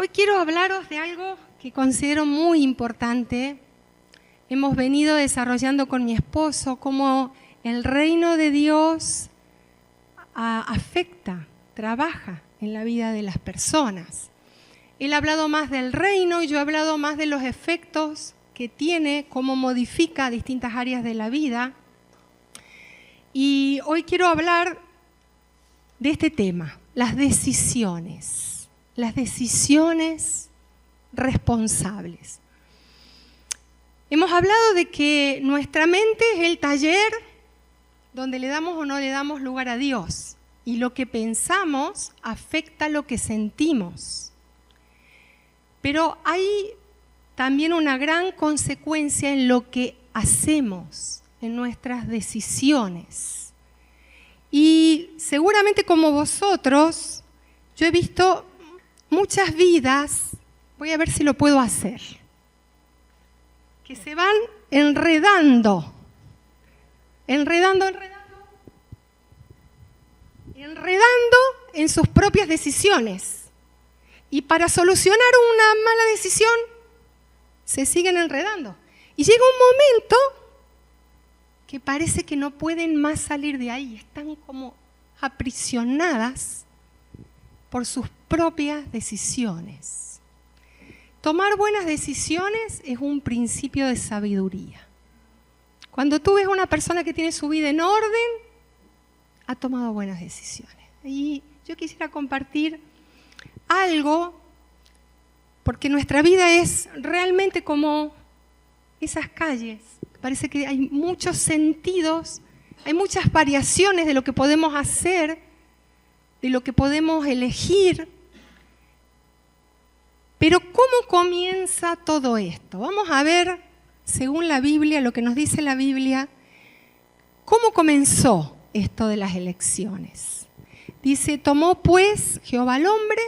Hoy quiero hablaros de algo que considero muy importante. Hemos venido desarrollando con mi esposo cómo el reino de Dios afecta, trabaja en la vida de las personas. Él ha hablado más del reino y yo he hablado más de los efectos que tiene, cómo modifica distintas áreas de la vida. Y hoy quiero hablar de este tema, las decisiones responsables. Hemos hablado de que nuestra mente es el taller donde le damos o no le damos lugar a Dios, y lo que pensamos afecta lo que sentimos. Pero hay también una gran consecuencia en lo que hacemos, en nuestras decisiones. Y seguramente como vosotros, yo he visto muchas vidas, voy a ver si lo puedo hacer, que se van enredando en sus propias decisiones. Y para solucionar una mala decisión, se siguen enredando. Y llega un momento que parece que no pueden más salir de ahí, están como aprisionadas por sus propias decisiones. Tomar buenas decisiones es un principio de sabiduría. Cuando tú ves a una persona que tiene su vida en orden, ha tomado buenas decisiones. Y yo quisiera compartir algo, porque nuestra vida es realmente como esas calles. Parece que hay muchos sentidos, hay muchas variaciones de lo que podemos hacer, de lo que podemos elegir. Pero ¿cómo comienza todo esto? Vamos a ver, según la Biblia, lo que nos dice la Biblia, cómo comenzó esto de las elecciones. Dice, tomó pues Jehová al hombre,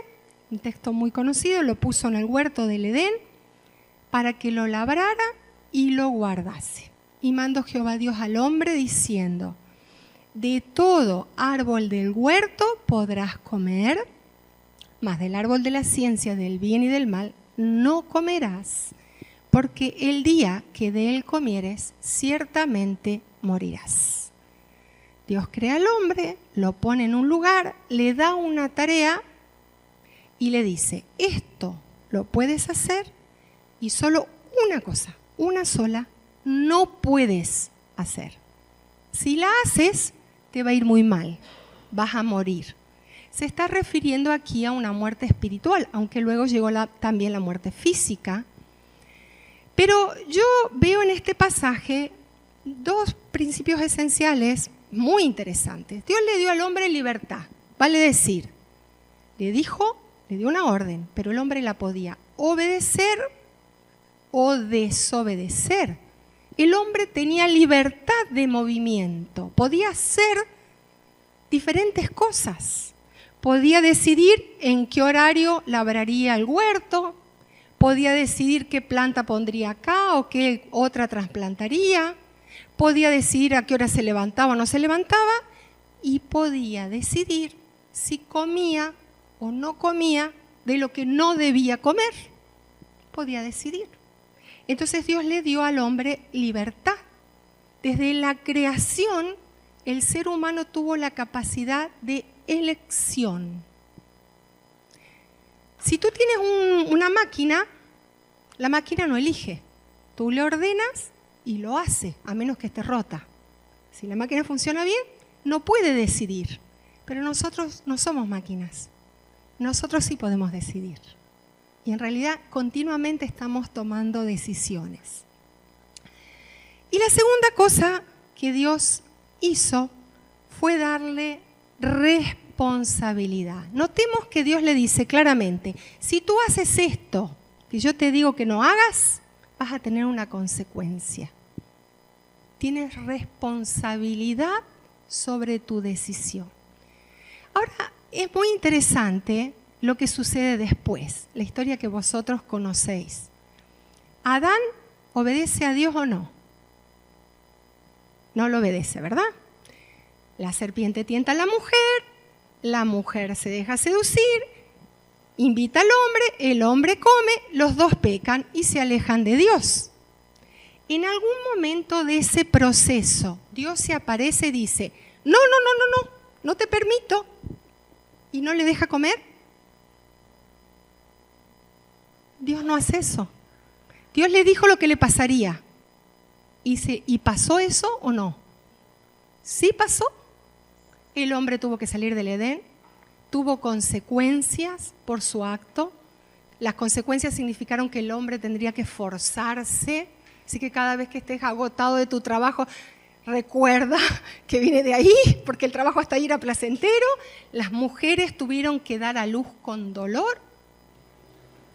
un texto muy conocido, lo puso en el huerto del Edén, para que lo labrara y lo guardase. Y mandó Jehová Dios al hombre diciendo, de todo árbol del huerto podrás comer, mas del árbol de la ciencia del bien y del mal no comerás, porque el día que de él comieres, ciertamente morirás. Dios crea al hombre, lo pone en un lugar, le da una tarea y le dice, esto lo puedes hacer y solo una cosa, una sola, no puedes hacer. Si la haces, te va a ir muy mal, vas a morir. Se está refiriendo aquí a una muerte espiritual, aunque luego llegó también la muerte física. Pero yo veo en este pasaje dos principios esenciales muy interesantes. Dios le dio al hombre libertad, vale decir, le dio una orden, pero el hombre la podía obedecer o desobedecer. El hombre tenía libertad de movimiento, podía hacer diferentes cosas. Podía decidir en qué horario labraría el huerto, podía decidir qué planta pondría acá o qué otra trasplantaría, podía decidir a qué hora se levantaba o no se levantaba y podía decidir si comía o no comía de lo que no debía comer. Podía decidir. Entonces Dios le dio al hombre libertad. Desde la creación, el ser humano tuvo la capacidad de elección. Si tú tienes una máquina, la máquina no elige. Tú le ordenas y lo hace, a menos que esté rota. Si la máquina funciona bien, no puede decidir. Pero nosotros no somos máquinas. Nosotros sí podemos decidir. Y en realidad continuamente estamos tomando decisiones. Y la segunda cosa que Dios hizo fue darle responsabilidad. Notemos que Dios le dice claramente, si tú haces esto que yo te digo que no hagas, vas a tener una consecuencia. Tienes responsabilidad sobre tu decisión. Ahora, es muy interesante lo que sucede después, la historia que vosotros conocéis. ¿Adán obedece a Dios o no? No lo obedece, ¿verdad? La serpiente tienta a la mujer se deja seducir invita al hombre, el hombre come, los dos pecan y se alejan de Dios. En algún momento de ese proceso, Dios se aparece y dice, no te permito, y no le deja comer. Dios no hace eso. Dios le dijo lo que le pasaría. ¿Y pasó eso o no? Sí pasó. El hombre tuvo que salir del Edén, tuvo consecuencias por su acto. Las consecuencias significaron que el hombre tendría que esforzarse. Así que cada vez que estés agotado de tu trabajo, recuerda que viene de ahí, porque el trabajo hasta ahí era placentero. Las mujeres tuvieron que dar a luz con dolor.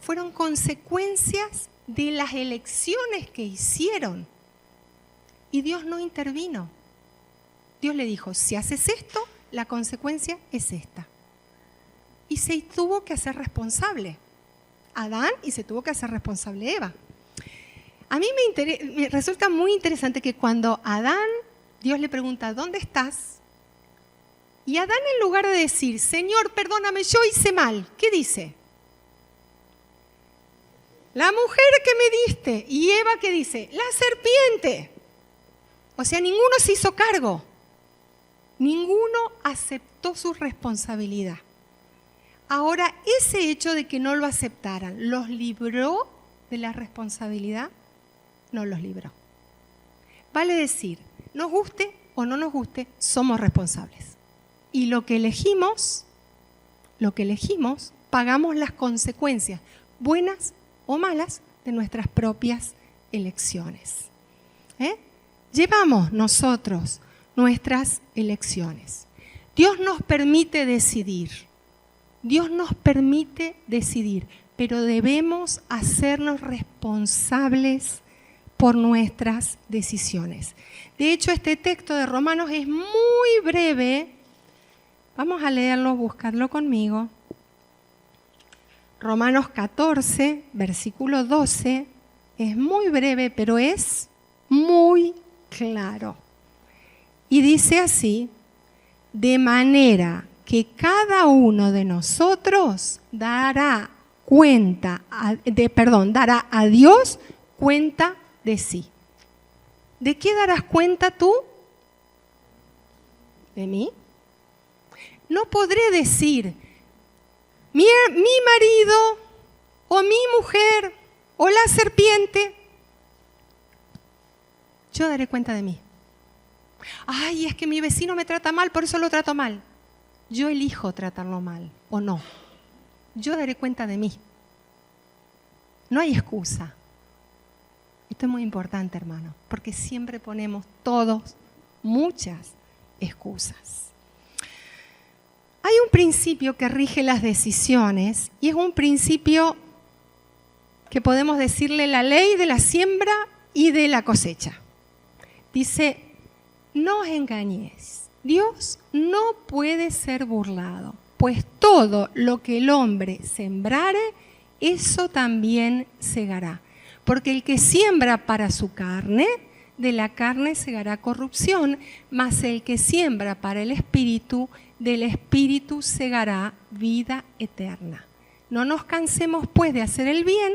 Fueron consecuencias de las elecciones que hicieron. Y Dios no intervino. Dios le dijo, si haces esto, la consecuencia es esta. Y se tuvo que hacer responsable Adán y se tuvo que hacer responsable Eva. A mí me resulta muy interesante que cuando Adán, Dios le pregunta, ¿dónde estás? Y Adán, en lugar de decir, Señor, perdóname, yo hice mal, ¿qué dice? La mujer que me diste. Y Eva, ¿qué dice? La serpiente. O sea, ninguno se hizo cargo. Ninguno aceptó su responsabilidad. Ahora, ese hecho de que no lo aceptaran, ¿los libró de la responsabilidad? No los libró. Vale decir, nos guste o no nos guste, somos responsables. Y lo que elegimos, pagamos las consecuencias, buenas o malas, de nuestras propias elecciones. Llevamos nosotros nuestras elecciones. Dios nos permite decidir. Dios nos permite decidir, pero debemos hacernos responsables por nuestras decisiones. De hecho, este texto de Romanos es muy breve. Vamos a leerlo, buscarlo conmigo. Romanos 14, versículo 12, es muy breve, pero es muy claro. Y dice así, de manera que cada uno de nosotros dará a Dios cuenta de sí. ¿De qué darás cuenta tú? ¿De mí? No podré decir, mi marido o mi mujer o la serpiente, yo daré cuenta de mí. Ay, es que mi vecino me trata mal, por eso lo trato mal. Yo elijo tratarlo mal o no. Yo daré cuenta de mí. No hay excusa. Esto es muy importante, hermano, porque siempre ponemos todos muchas excusas. Hay un principio que rige las decisiones y es un principio que podemos decirle la ley de la siembra y de la cosecha. Dice, no os engañéis. Dios no puede ser burlado, pues todo lo que el hombre sembrare, eso también segará. Porque el que siembra para su carne, de la carne segará corrupción, mas el que siembra para el Espíritu, del Espíritu segará vida eterna. No nos cansemos pues de hacer el bien,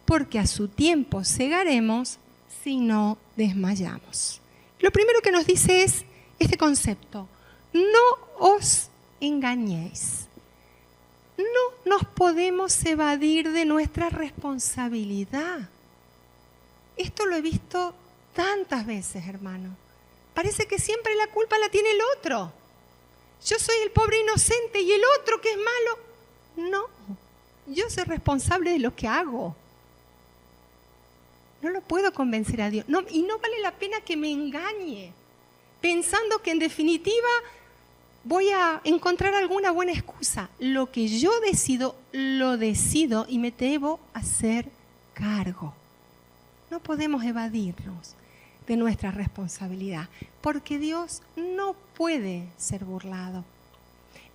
porque a su tiempo segaremos si no desmayamos. Lo primero que nos dice es este concepto, no os engañéis. No nos podemos evadir de nuestra responsabilidad. Esto lo he visto tantas veces, hermano. Parece que siempre la culpa la tiene el otro. Yo soy el pobre inocente y el otro que es malo. No, yo soy responsable de lo que hago. No lo puedo convencer a Dios. No, y no vale la pena que me engañe, pensando que en definitiva voy a encontrar alguna buena excusa. Lo que yo decido, lo decido y me debo hacer cargo. No podemos evadirnos de nuestra responsabilidad, porque Dios no puede ser burlado.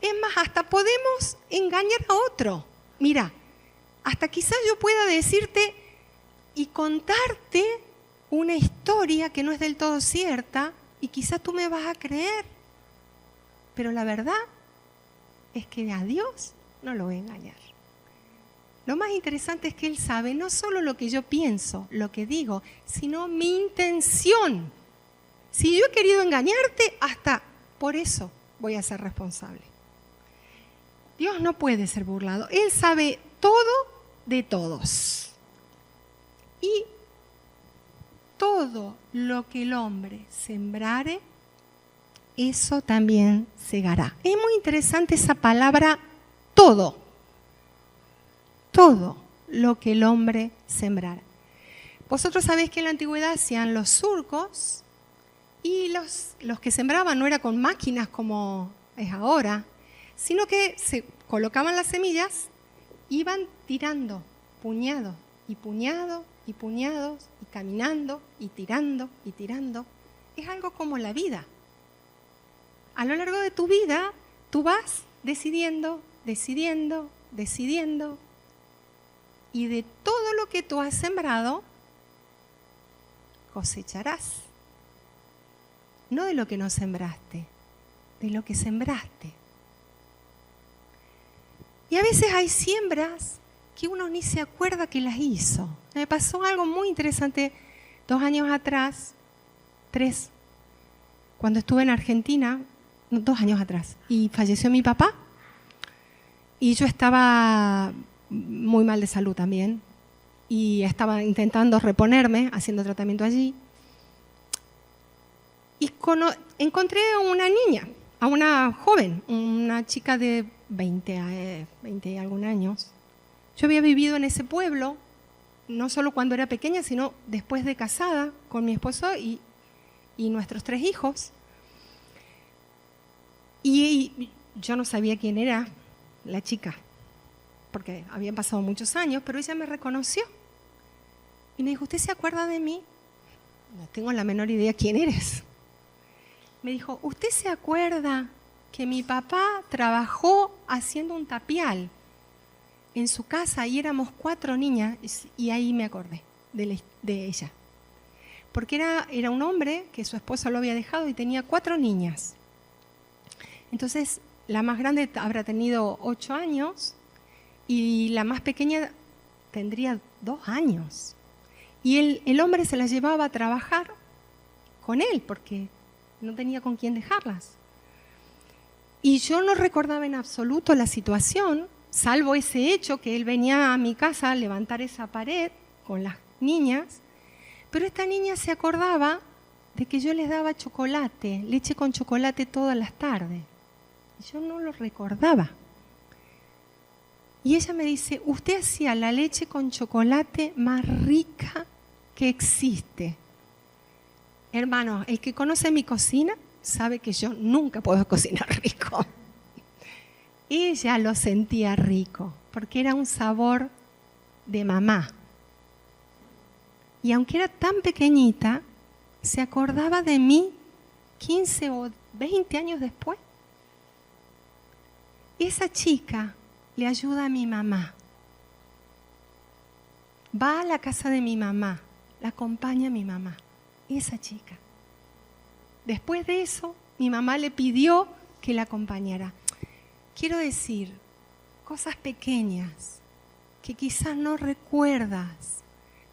Es más, hasta podemos engañar a otro. Mira, hasta quizás yo pueda decirte y contarte una historia que no es del todo cierta y quizás tú me vas a creer. Pero la verdad es que a Dios no lo voy a engañar. Lo más interesante es que Él sabe no solo lo que yo pienso, lo que digo, sino mi intención. Si yo he querido engañarte, hasta por eso voy a ser responsable. Dios no puede ser burlado. Él sabe todo de todos. Y todo lo que el hombre sembrare, eso también segará. Es muy interesante esa palabra todo. Todo lo que el hombre sembrara. Vosotros sabéis que en la antigüedad hacían los surcos y los que sembraban no era con máquinas como es ahora, sino que se colocaban las semillas, iban tirando puñado y puñado y puñados y caminando y tirando y tirando. Es algo como la vida. A lo largo de tu vida, tú vas decidiendo, decidiendo, decidiendo. Y de todo lo que tú has sembrado, cosecharás. No de lo que no sembraste, de lo que sembraste. Y a veces hay siembras que uno ni se acuerda que las hizo. Me pasó algo muy interesante 2 años atrás, 3, cuando estuve en Argentina, 2 años atrás, y falleció mi papá. Y yo estaba muy mal de salud también, y estaba intentando reponerme, haciendo tratamiento allí. Y encontré a una niña, a una joven, una chica de 20 y algún años. Yo había vivido en ese pueblo, no solo cuando era pequeña, sino después de casada con mi esposo y nuestros 3 hijos. Y yo no sabía quién era la chica, porque habían pasado muchos años, pero ella me reconoció. Y me dijo, ¿usted se acuerda de mí? No tengo la menor idea quién eres. Me dijo, ¿usted se acuerda que mi papá trabajó haciendo un tapial en su casa y éramos 4 niñas? Y ahí me acordé de ella. Porque era un hombre que su esposa lo había dejado y tenía 4 niñas. Entonces, la más grande habrá tenido 8 años y la más pequeña tendría 2 años. Y el hombre se las llevaba a trabajar con él porque no tenía con quién dejarlas. Y yo no recordaba en absoluto la situación, salvo ese hecho que él venía a mi casa a levantar esa pared con las niñas, pero esta niña se acordaba de que yo les daba chocolate, leche con chocolate todas las tardes. Y yo no lo recordaba. Y ella me dice, usted hacía la leche con chocolate más rica que existe. Hermano, el que conoce mi cocina sabe que yo nunca puedo cocinar rico. Ella lo sentía rico, porque era un sabor de mamá. Y aunque era tan pequeñita, se acordaba de mí 15 o 20 años después. Esa chica le ayuda a mi mamá. Va a la casa de mi mamá, la acompaña a mi mamá. Esa chica. Después de eso, mi mamá le pidió que la acompañara. Quiero decir, cosas pequeñas que quizás no recuerdas.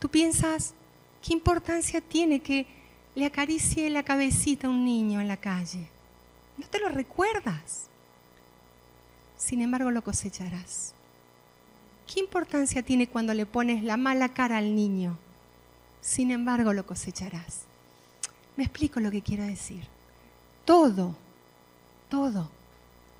Tú piensas, ¿qué importancia tiene que le acaricie la cabecita a un niño en la calle? No te lo recuerdas. Sin embargo, lo cosecharás. ¿Qué importancia tiene cuando le pones la mala cara al niño? Sin embargo, lo cosecharás. Me explico lo que quiero decir. Todo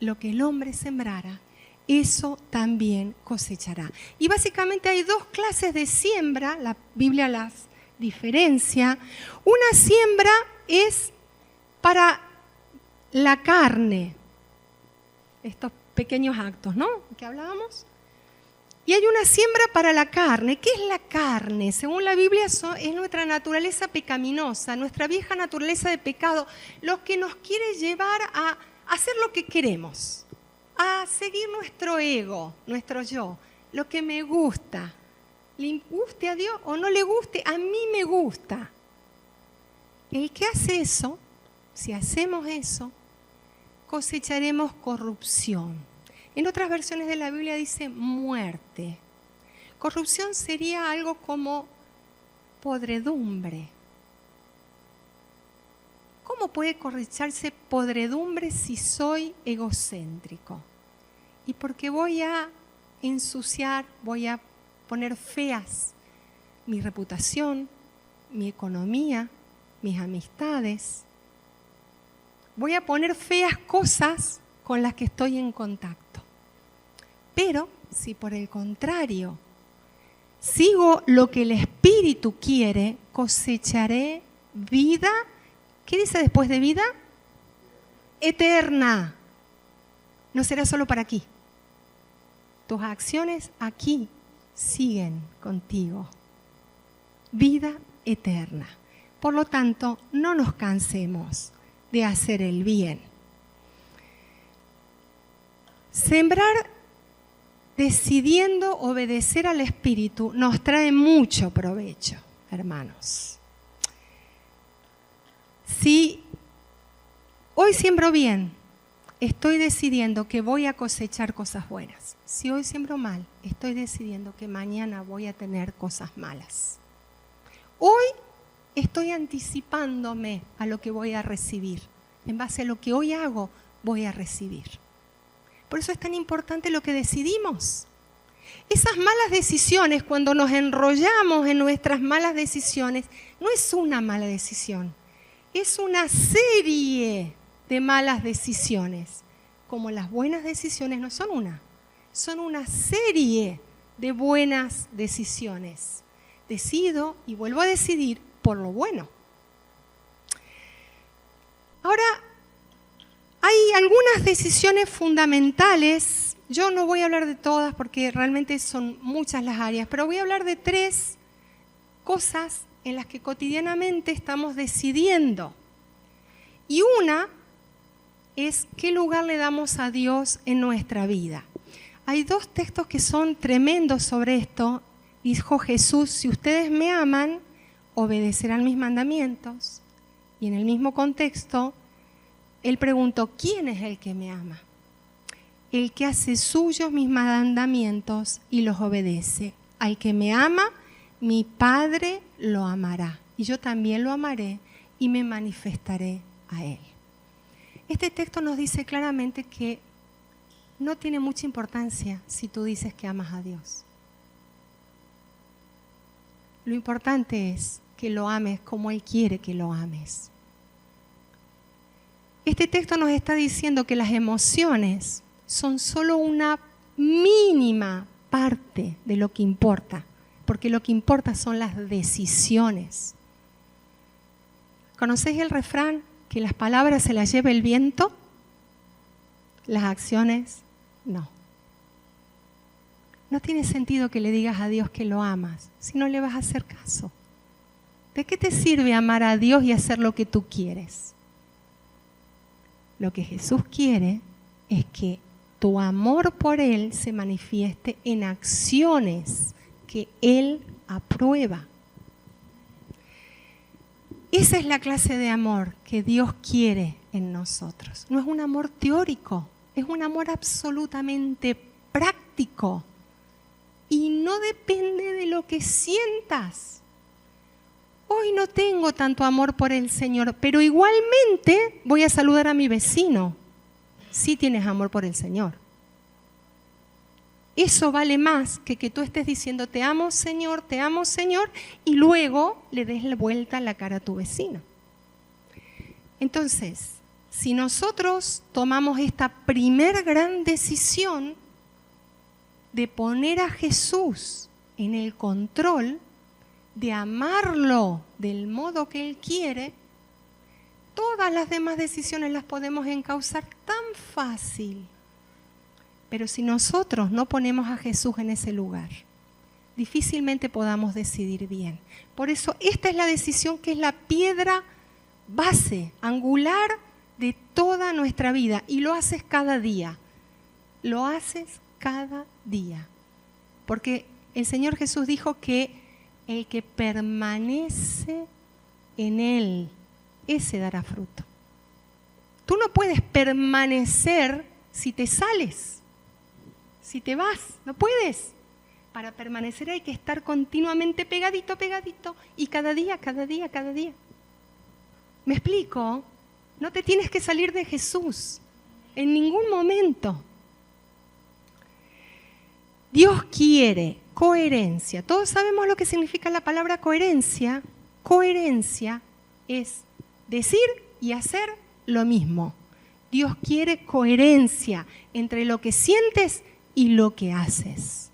lo que el hombre sembrara, eso también cosechará. Y básicamente hay 2 clases de siembra, la Biblia las diferencia. Una siembra es para la carne, estos pequeños actos, ¿no? ¿Qué hablábamos? Y hay una siembra para la carne. ¿Qué es la carne? Según la Biblia es nuestra naturaleza pecaminosa, nuestra vieja naturaleza de pecado, lo que nos quiere llevar a hacer lo que queremos, a seguir nuestro ego, nuestro yo, lo que me gusta. Le guste a Dios o no le guste, a mí me gusta. El que hace eso, si hacemos eso, cosecharemos corrupción. En otras versiones de la Biblia dice muerte. Corrupción sería algo como podredumbre. ¿Cómo puede cosecharse podredumbre si soy egocéntrico? Y porque voy a ensuciar, voy a poner feas mi reputación, mi economía, mis amistades. Voy a poner feas cosas con las que estoy en contacto. Pero si por el contrario sigo lo que el Espíritu quiere, cosecharé vida. ¿Qué dice después de vida? Eterna. No será solo para aquí. Tus acciones aquí siguen contigo. Vida eterna. Por lo tanto, no nos cansemos de hacer el bien. Sembrar decidiendo obedecer al Espíritu nos trae mucho provecho, hermanos. Si hoy siembro bien, estoy decidiendo que voy a cosechar cosas buenas. Si hoy siembro mal, estoy decidiendo que mañana voy a tener cosas malas. Hoy estoy anticipándome a lo que voy a recibir. En base a lo que hoy hago, voy a recibir. Por eso es tan importante lo que decidimos. Esas malas decisiones, cuando nos enrollamos en nuestras malas decisiones, no es una mala decisión. Es una serie de malas decisiones. Como las buenas decisiones no son una, son una serie de buenas decisiones. Decido y vuelvo a decidir por lo bueno. Ahora, hay algunas decisiones fundamentales. Yo no voy a hablar de todas porque realmente son muchas las áreas, pero voy a hablar de 3 cosas en las que cotidianamente estamos decidiendo. Y una es qué lugar le damos a Dios en nuestra vida. Hay 2 textos que son tremendos sobre esto. Dijo Jesús, si ustedes me aman, obedecerán mis mandamientos. Y en el mismo contexto, Él preguntó, ¿quién es el que me ama? El que hace suyos mis mandamientos y los obedece. Al que me ama, mi Padre lo amará. Y yo también lo amaré y me manifestaré a Él. Este texto nos dice claramente que no tiene mucha importancia si tú dices que amas a Dios. Lo importante es que lo ames como Él quiere que lo ames. Este texto nos está diciendo que las emociones son solo una mínima parte de lo que importa, porque lo que importa son las decisiones. ¿Conocéis el refrán? Que las palabras se las lleva el viento, las acciones no. No tiene sentido que le digas a Dios que lo amas, si no le vas a hacer caso. ¿De qué te sirve amar a Dios y hacer lo que tú quieres? Lo que Jesús quiere es que tu amor por Él se manifieste en acciones que Él aprueba. Esa es la clase de amor que Dios quiere en nosotros. No es un amor teórico, es un amor absolutamente práctico. Y no depende de lo que sientas. Hoy no tengo tanto amor por el Señor, pero igualmente voy a saludar a mi vecino. Sí tienes amor por el Señor. Eso vale más que tú estés diciendo te amo Señor, y luego le des la vuelta a la cara a tu vecino. Entonces, si nosotros tomamos esta primer gran decisión de poner a Jesús en el control, de amarlo del modo que Él quiere, todas las demás decisiones las podemos encauzar tan fácil. Pero si nosotros no ponemos a Jesús en ese lugar, difícilmente podamos decidir bien. Por eso esta es la decisión que es la piedra base, angular de toda nuestra vida. Y lo haces cada día. Lo haces cada día. Porque el Señor Jesús dijo que el que permanece en Él, ese dará fruto. Tú no puedes permanecer si te sales, si te vas, no puedes. Para permanecer hay que estar continuamente pegadito, pegadito, y cada día, cada día, cada día. ¿Me explico? No te tienes que salir de Jesús en ningún momento. Dios quiere coherencia. Todos sabemos lo que significa la palabra coherencia. Coherencia es decir y hacer lo mismo. Dios quiere coherencia entre lo que sientes y lo que haces.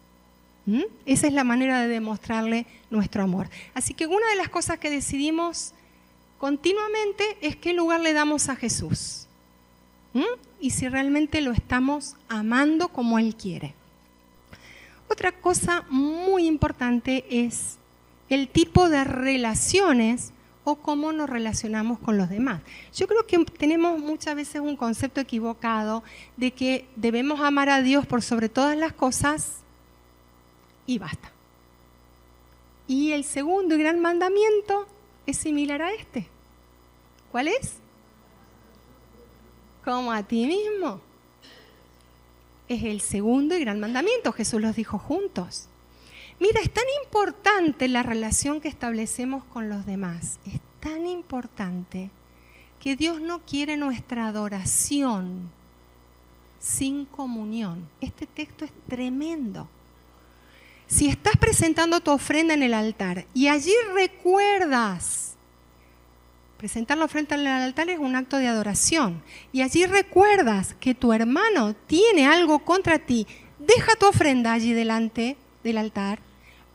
Esa es la manera de demostrarle nuestro amor. Así que una de las cosas que decidimos continuamente es qué lugar le damos a Jesús. Y si realmente lo estamos amando como Él quiere. Otra cosa muy importante es el tipo de relaciones o cómo nos relacionamos con los demás. Yo creo que tenemos muchas veces un concepto equivocado de que debemos amar a Dios por sobre todas las cosas y basta. Y el segundo y gran mandamiento es similar a este. ¿Cuál es? Como a ti mismo. Es el segundo y gran mandamiento. Jesús los dijo juntos. Mira, es tan importante la relación que establecemos con los demás. Es tan importante que Dios no quiere nuestra adoración sin comunión. Este texto es tremendo. Si estás presentando tu ofrenda en el altar y allí recuerdas, presentar la ofrenda en el altar es un acto de adoración, y allí recuerdas que tu hermano tiene algo contra ti, deja tu ofrenda allí delante del altar,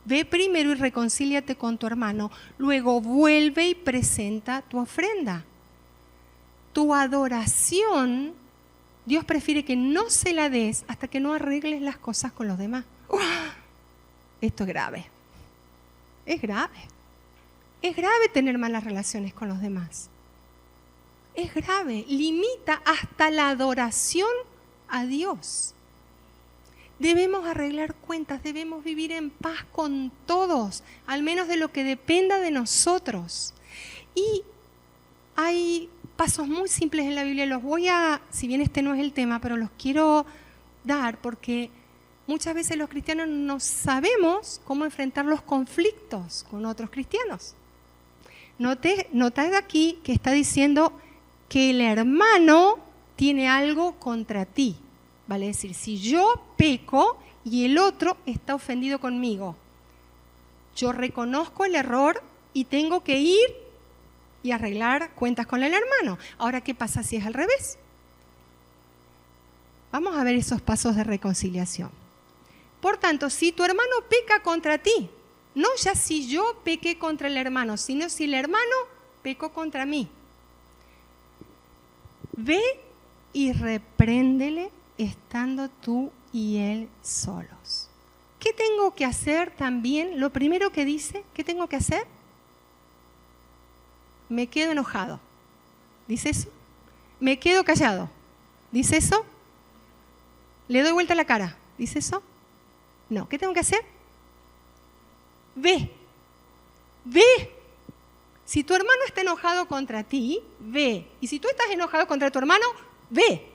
ve primero y reconcíliate con tu hermano, luego vuelve y presenta tu ofrenda. Tu adoración, Dios prefiere que no se la des hasta que no arregles las cosas con los demás. Esto es grave. Es grave. Es grave tener malas relaciones con los demás. Es grave. Limita hasta la adoración a Dios. Debemos arreglar cuentas, debemos vivir en paz con todos, al menos de lo que dependa de nosotros. Y hay pasos muy simples en la Biblia, los voy a, si bien este no es el tema, pero los quiero dar porque muchas veces los cristianos no sabemos cómo enfrentar los conflictos con otros cristianos. Notad aquí que está diciendo que el hermano tiene algo contra ti. Vale decir, si yo peco y el otro está ofendido conmigo, yo reconozco el error y tengo que ir y arreglar cuentas con el hermano. Ahora, ¿qué pasa si es al revés? Vamos a ver esos pasos de reconciliación. Por tanto, si tu hermano peca contra ti, no ya si yo pequé contra el hermano, sino si el hermano pecó contra mí, ve y repréndele estando tú y él solos. ¿Qué tengo que hacer también? Lo primero que dice, ¿qué tengo que hacer? Me quedo enojado. ¿Dice eso? Me quedo callado. ¿Dice eso? Le doy vuelta la cara. ¿Dice eso? No. ¿Qué tengo que hacer? Ve. Ve. Si tu hermano está enojado contra ti, ve. Y si tú estás enojado contra tu hermano, ve.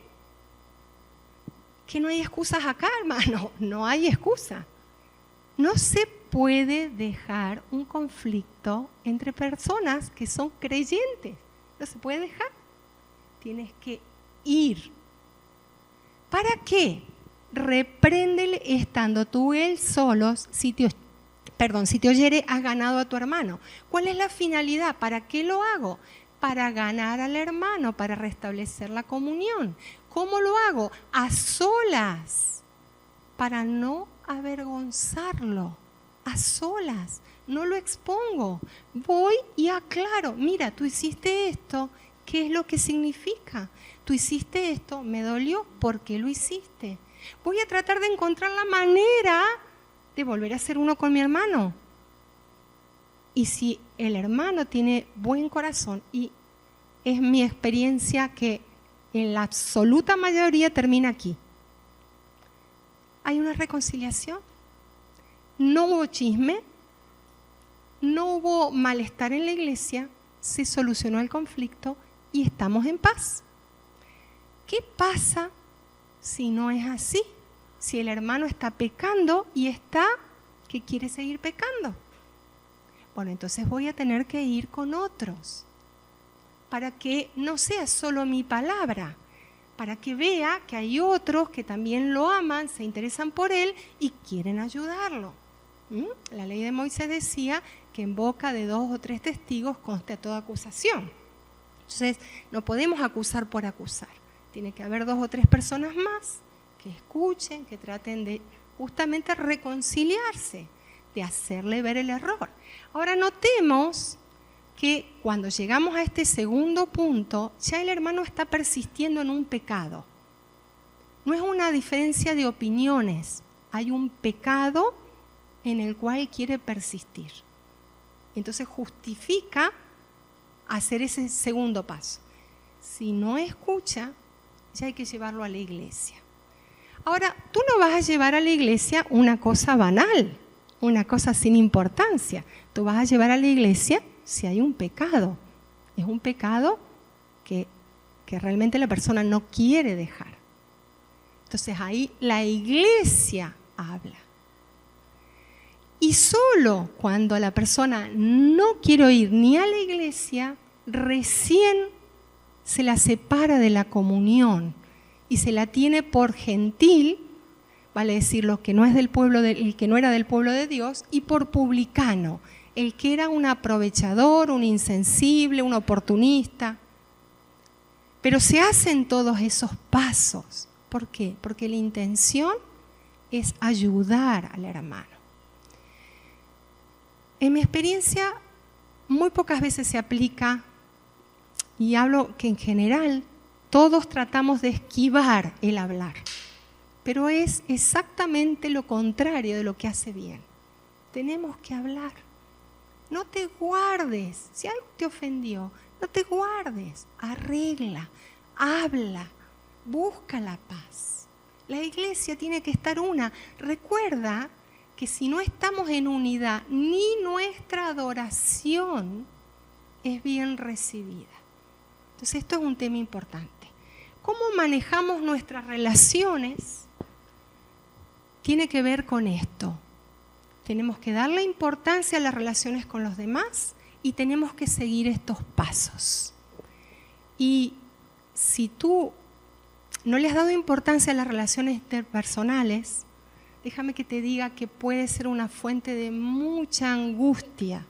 Que no hay excusas acá, hermano. No hay excusa. No se puede dejar un conflicto entre personas que son creyentes. No se puede dejar. Tienes que ir. ¿Para qué? Repréndele estando tú y él solos. Si te oyere, has ganado a tu hermano. ¿Cuál es la finalidad? ¿Para qué lo hago? Para ganar al hermano, para restablecer la comunión. ¿Cómo lo hago? A solas, para no avergonzarlo. A solas, no lo expongo. Voy y aclaro, mira, tú hiciste esto, ¿qué es lo que significa? Tú hiciste esto, me dolió, ¿por qué lo hiciste? Voy a tratar de encontrar la manera de volver a ser uno con mi hermano. Y si el hermano tiene buen corazón, y es mi experiencia que en la absoluta mayoría termina aquí, hay una reconciliación. No hubo chisme, no hubo malestar en la iglesia, se solucionó el conflicto y estamos en paz. ¿Qué pasa si no es así? Si el hermano está pecando y está que quiere seguir pecando. Bueno, entonces voy a tener que ir con otros para que no sea solo mi palabra, para que vea que hay otros que también lo aman, se interesan por él y quieren ayudarlo. La ley de Moisés decía que en boca de 2 o 3 testigos consta toda acusación. Entonces, no podemos acusar por acusar. Tiene que haber 2 o 3 personas más que escuchen, que traten de justamente reconciliarse, de hacerle ver el error. Ahora notemos que cuando llegamos a este segundo punto, ya el hermano está persistiendo en un pecado. No es una diferencia de opiniones, hay un pecado en el cual quiere persistir. Entonces justifica hacer ese segundo paso. Si no escucha, ya hay que llevarlo a la iglesia. Ahora, tú no vas a llevar a la iglesia una cosa banal, una cosa sin importancia. Tú vas a llevar a la iglesia si hay un pecado. Es un pecado que realmente la persona no quiere dejar. Entonces ahí la iglesia habla. Y solo cuando la persona no quiere ir ni a la iglesia, recién se la separa de la comunión y se la tiene por gentil, vale decir, lo que no es del pueblo el que no era del pueblo de Dios, y por publicano, el que era un aprovechador, un insensible, un oportunista. Pero se hacen todos esos pasos. ¿Por qué? Porque la intención es ayudar al hermano. En mi experiencia, muy pocas veces se aplica, y hablo que en general todos tratamos de esquivar el hablar, pero es exactamente lo contrario de lo que hace bien. Tenemos que hablar. No te guardes. Si algo te ofendió, no te guardes. Arregla, habla, busca la paz. La iglesia tiene que estar una. Recuerda que si no estamos en unidad, ni nuestra adoración es bien recibida. Entonces esto es un tema importante. ¿Cómo manejamos nuestras relaciones? Tiene que ver con esto. Tenemos que darle importancia a las relaciones con los demás y tenemos que seguir estos pasos. Y si tú no le has dado importancia a las relaciones interpersonales, déjame que te diga que puede ser una fuente de mucha angustia.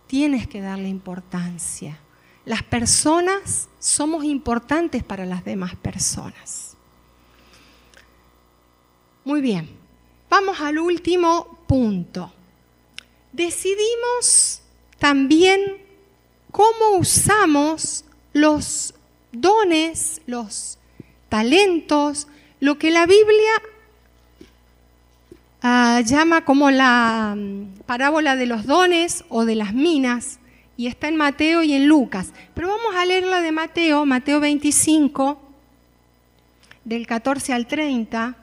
Tienes que darle importancia. Las personas somos importantes para las demás personas. Muy bien, vamos al último punto. Decidimos también cómo usamos los dones, los talentos, lo que la Biblia llama como la parábola de los dones o de las minas, y está en Mateo y en Lucas. Pero vamos a leer la de Mateo, Mateo 25, del 14 al 30.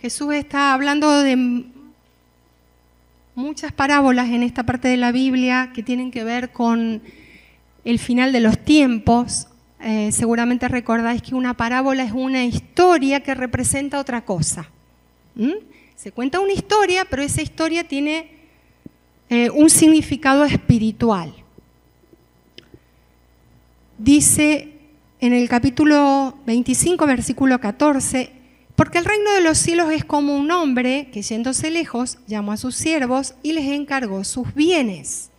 Jesús está hablando de muchas parábolas en esta parte de la Biblia que tienen que ver con el final de los tiempos. Seguramente recordáis que una parábola es una historia que representa otra cosa. Se cuenta una historia, pero esa historia tiene un significado espiritual. Dice en el capítulo 25, versículo 14, porque el reino de los cielos es como un hombre que yéndose lejos llamó a sus siervos y les encargó sus bienes.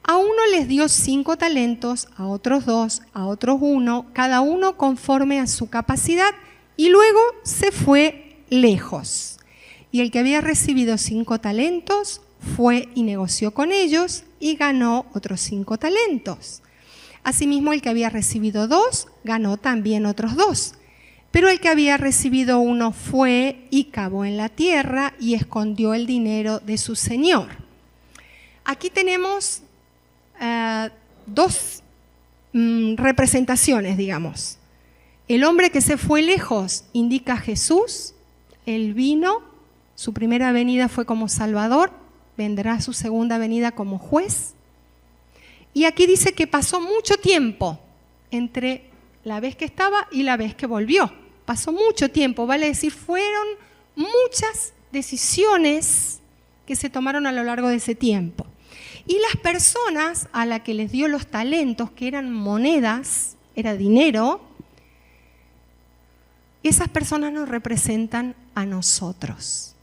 A uno les dio 5 talentos, a otros 2, a otros 1, cada uno conforme a su capacidad, y luego se fue lejos. Y el que había recibido 5 talentos fue y negoció con ellos y ganó otros 5 talentos. Asimismo, el que había recibido 2 ganó también otros 2. Pero el que había recibido 1 fue y cavó en la tierra y escondió el dinero de su señor. Aquí tenemos 2 representaciones, digamos. El hombre que se fue lejos indica a Jesús. Él vino, su primera venida fue como Salvador, vendrá su segunda venida como juez. Y aquí dice que pasó mucho tiempo entre la vez que estaba y la vez que volvió. Pasó mucho tiempo, vale decir, fueron muchas decisiones que se tomaron a lo largo de ese tiempo. Y las personas a las que les dio los talentos, que eran monedas, era dinero, esas personas nos representan a nosotros.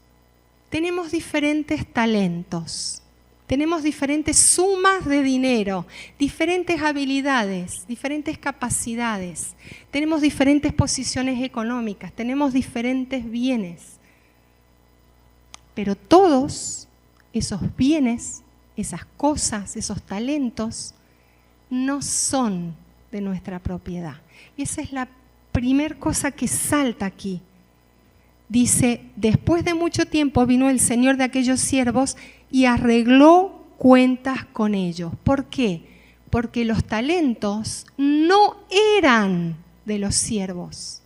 Tenemos diferentes talentos, tenemos diferentes sumas de dinero, diferentes habilidades, diferentes capacidades, tenemos diferentes posiciones económicas, tenemos diferentes bienes. Pero todos esos bienes, esas cosas, esos talentos, no son de nuestra propiedad. Y esa es la primera cosa que salta aquí. Dice, después de mucho tiempo vino el señor de aquellos siervos y arregló cuentas con ellos. ¿Por qué? Porque los talentos no eran de los siervos.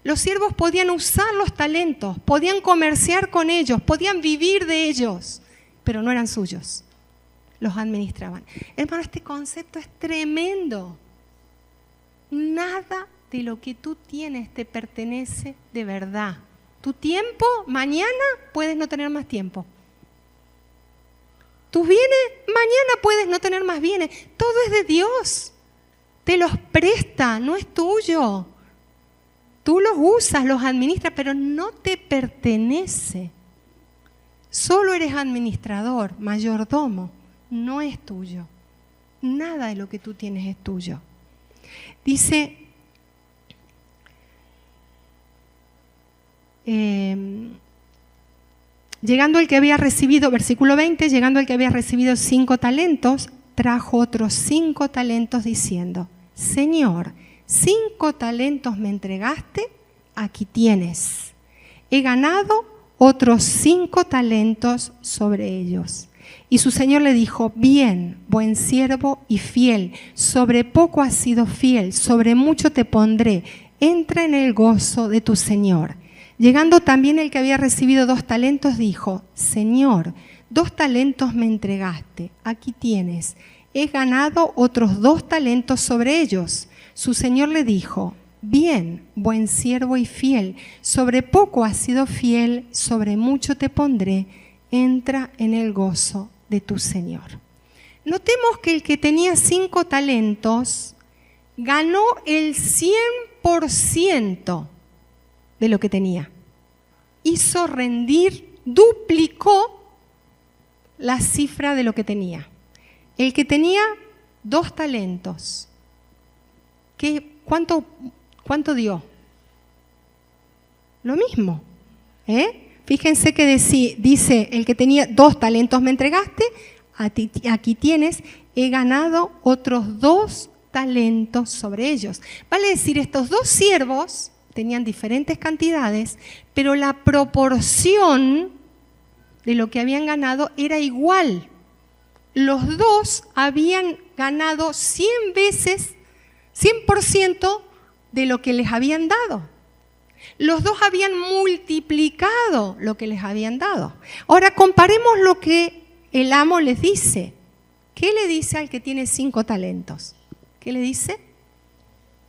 Los siervos podían usar los talentos, podían comerciar con ellos, podían vivir de ellos, pero no eran suyos. Los administraban. Hermano, este concepto es tremendo. Nada de lo que tú tienes te pertenece de verdad. Tu tiempo, mañana puedes no tener más tiempo. Tus bienes, mañana puedes no tener más bienes. Todo es de Dios. Te los presta, no es tuyo. Tú los usas, los administras, pero no te pertenece. Solo eres administrador, mayordomo, no es tuyo. Nada de lo que tú tienes es tuyo. Dice, llegando el que había recibido, versículo 20, llegando el que había recibido 5 talentos, trajo otros 5 talentos diciendo, Señor, 5 talentos me entregaste, aquí tienes. He ganado otros 5 talentos sobre ellos. Y su señor le dijo, bien, buen siervo y fiel, sobre poco has sido fiel, sobre mucho te pondré, entra en el gozo de tu señor. Llegando también el que había recibido 2 talentos, dijo, Señor, 2 talentos me entregaste, aquí tienes. He ganado otros 2 talentos sobre ellos. Su señor le dijo, bien, buen siervo y fiel, sobre poco has sido fiel, sobre mucho te pondré, entra en el gozo de tu señor. Notemos que el que tenía 5 talentos ganó el 100% de lo que tenía. Hizo rendir, duplicó la cifra de lo que tenía. El que tenía 2 talentos, ¿cuánto dio? Lo mismo. Fíjense que dice, el que tenía 2 talentos me entregaste, aquí tienes, he ganado otros 2 talentos sobre ellos. Vale decir, estos 2 siervos tenían diferentes cantidades, pero la proporción de lo que habían ganado era igual. Los 2 habían ganado 100 veces, 100% de lo que les habían dado. Los 2 habían multiplicado lo que les habían dado. Ahora comparemos lo que el amo les dice. ¿Qué le dice al que tiene 5 talentos? ¿Qué le dice?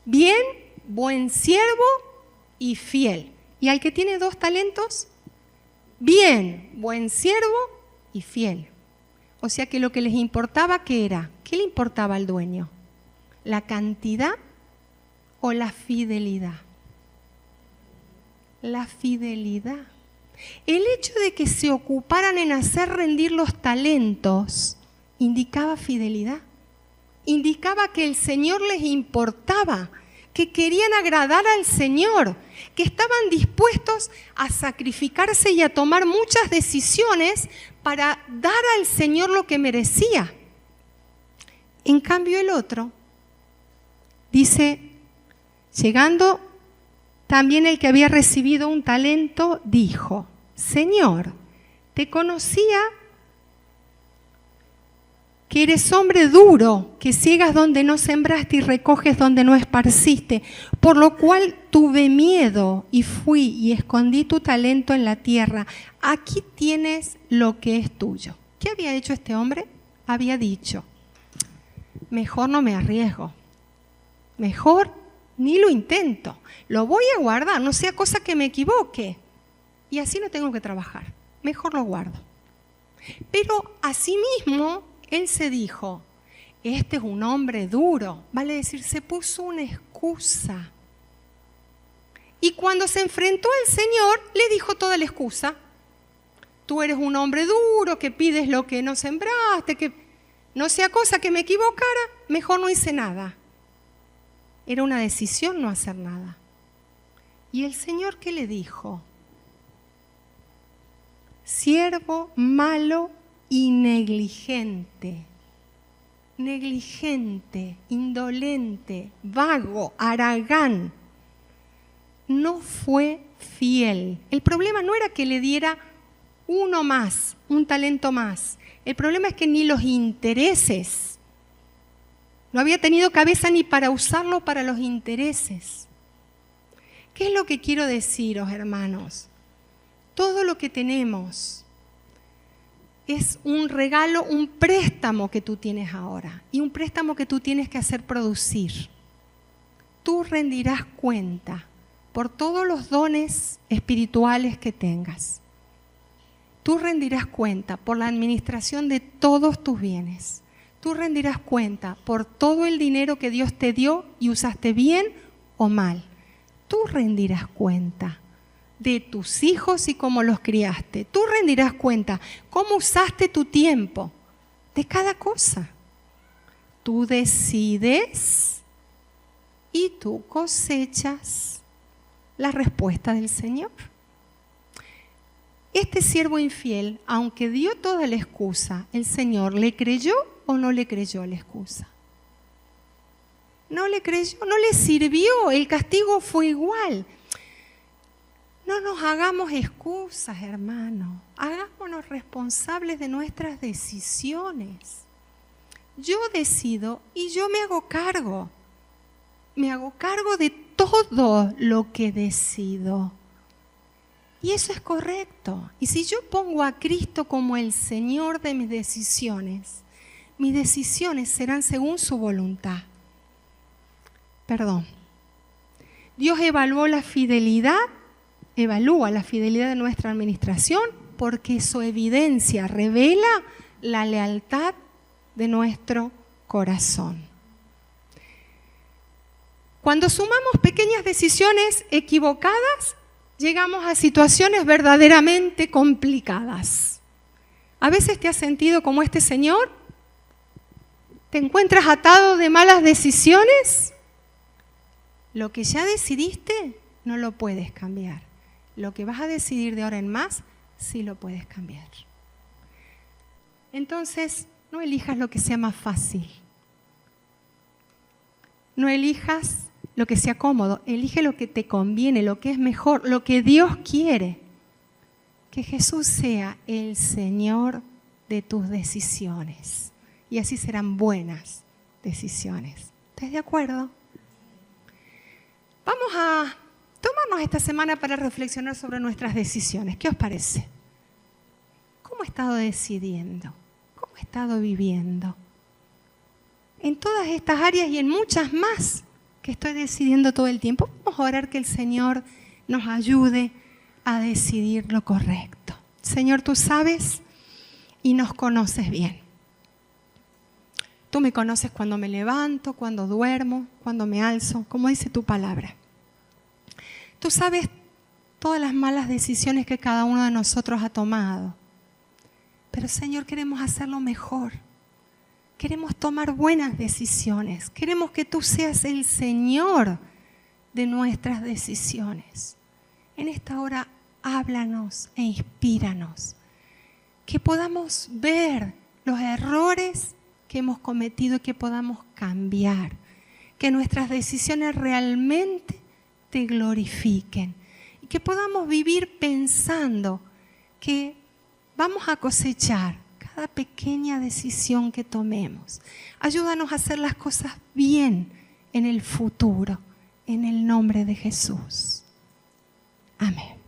Bien, buen siervo y fiel. ¿Y al que tiene 2 talentos? Bien, buen siervo y fiel. O sea que lo que les importaba, ¿qué era? ¿Qué le importaba al dueño? ¿La cantidad o la fidelidad? La fidelidad. El hecho de que se ocuparan en hacer rendir los talentos indicaba fidelidad. Indicaba que el Señor les importaba, que querían agradar al Señor, que estaban dispuestos a sacrificarse y a tomar muchas decisiones para dar al Señor lo que merecía. En cambio el otro dice, llegando también el que había recibido un talento, dijo, Señor, te conocía que eres hombre duro, que ciegas donde no sembraste y recoges donde no esparciste, por lo cual tuve miedo y fui y escondí tu talento en la tierra. Aquí tienes lo que es tuyo. ¿Qué había hecho este hombre? Había dicho, mejor no me arriesgo, mejor ni lo intento, lo voy a guardar, no sea cosa que me equivoque. y así no tengo que trabajar, mejor lo guardo. Pero asimismo, él se dijo, este es un hombre duro, vale decir, se puso una excusa. Y cuando se enfrentó al Señor, le dijo toda la excusa. Tú eres un hombre duro, que pides lo que no sembraste, que no sea cosa que me equivocara, mejor no hice nada. Era una decisión no hacer nada. ¿Y el Señor qué le dijo? Siervo malo y negligente. Negligente, indolente, vago, haragán. No fue fiel. El problema no era que le diera uno más, un talento más. El problema es que ni los intereses, no había tenido cabeza ni para usarlo para los intereses. ¿Qué es lo que quiero deciros, hermanos? Todo lo que tenemos es un regalo, un préstamo que tú tienes ahora y un préstamo que tú tienes que hacer producir. Tú rendirás cuenta por todos los dones espirituales que tengas. Tú rendirás cuenta por la administración de todos tus bienes. Tú rendirás cuenta por todo el dinero que Dios te dio y usaste bien o mal. Tú rendirás cuenta de tus hijos y cómo los criaste. Tú rendirás cuenta cómo usaste tu tiempo, de cada cosa. Tú decides y tú cosechas la respuesta del Señor. Este siervo infiel, aunque dio toda la excusa, ¿el Señor le creyó o no le creyó la excusa? No le creyó, no le sirvió, el castigo fue igual. No nos hagamos excusas, hermano. Hagámonos responsables de nuestras decisiones. Yo decido y yo me hago cargo. Me hago cargo de todo lo que decido. Y eso es correcto. Y si yo pongo a Cristo como el Señor de mis decisiones serán según su voluntad. Perdón. Dios evalúa la fidelidad de nuestra administración porque su evidencia revela la lealtad de nuestro corazón. Cuando sumamos pequeñas decisiones equivocadas, llegamos a situaciones verdaderamente complicadas. A veces te has sentido como este señor, te encuentras atado de malas decisiones. Lo que ya decidiste no lo puedes cambiar. Lo que vas a decidir de ahora en más, sí lo puedes cambiar. Entonces, no elijas lo que sea más fácil. No elijas lo que sea cómodo, elige lo que te conviene, lo que es mejor, lo que Dios quiere. Que Jesús sea el Señor de tus decisiones. Y así serán buenas decisiones. ¿Estás de acuerdo? Vamos a tomarnos esta semana para reflexionar sobre nuestras decisiones. ¿Qué os parece? ¿Cómo he estado decidiendo? ¿Cómo he estado viviendo? En todas estas áreas y en muchas más que estoy decidiendo todo el tiempo, vamos a orar que el Señor nos ayude a decidir lo correcto. Señor, tú sabes y nos conoces bien. Tú me conoces cuando me levanto, cuando duermo, cuando me alzo, como dice tu palabra. Tú sabes todas las malas decisiones que cada uno de nosotros ha tomado. Pero, Señor, queremos hacerlo mejor. Queremos tomar buenas decisiones. Queremos que tú seas el Señor de nuestras decisiones. En esta hora, háblanos e inspíranos. Que podamos ver los errores que hemos cometido y que podamos cambiar. Que nuestras decisiones realmente te glorifiquen. Y que podamos vivir pensando que vamos a cosechar cada pequeña decisión que tomemos. Ayúdanos a hacer las cosas bien en el futuro, en el nombre de Jesús. Amén.